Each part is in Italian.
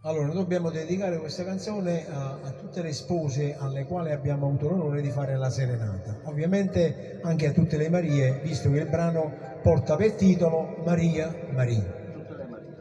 Allora, noi dobbiamo dedicare questa canzone a tutte le spose alle quali abbiamo avuto l'onore di fare la serenata. Ovviamente anche a tutte le Marie, visto che il brano porta per titolo Maria, Maria. Tutte le Marie,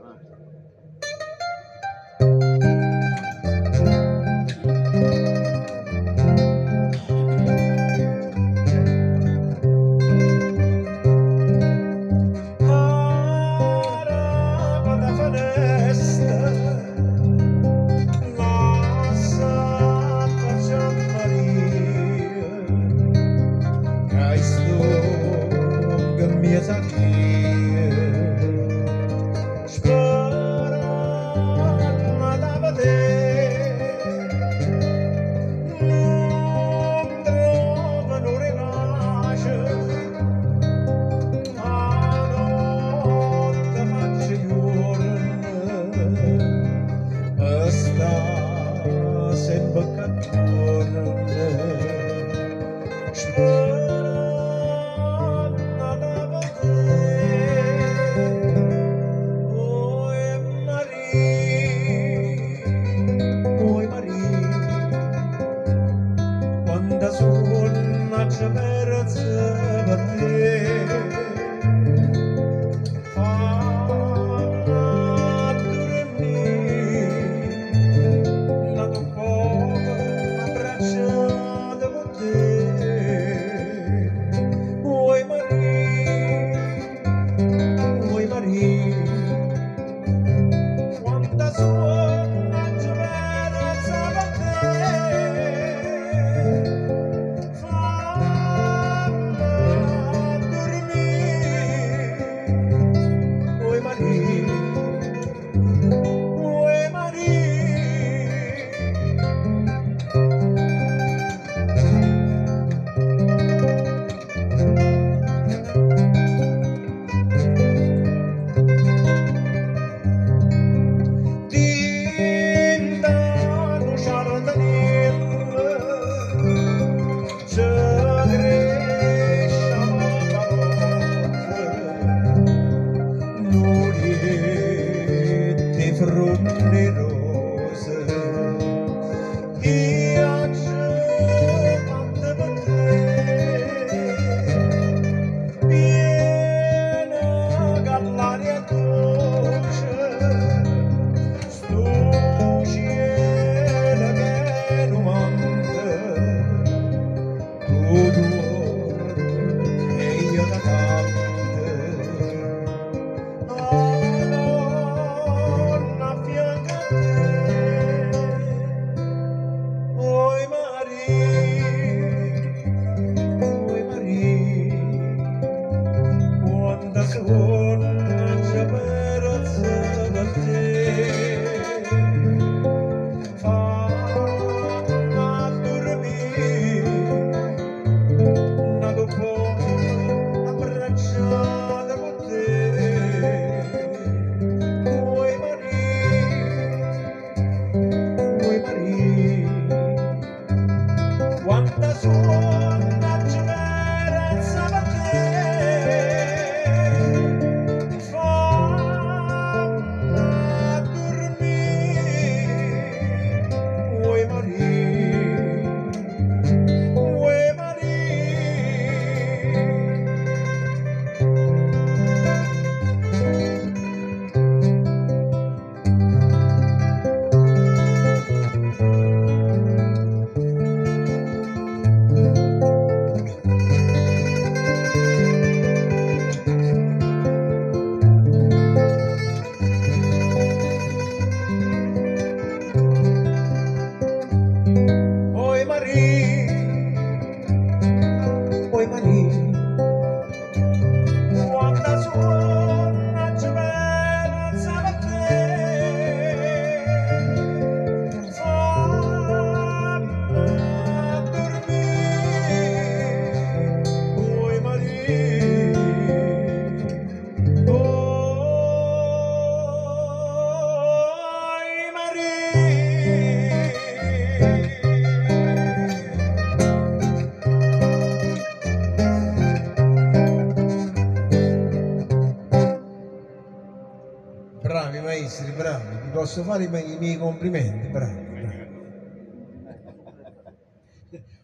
maestri, bravi, vi posso fare i miei complimenti, bravi, bravi.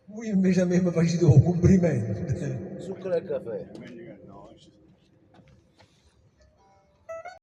Voi invece a me mi facete un complimento. Succo del caffè.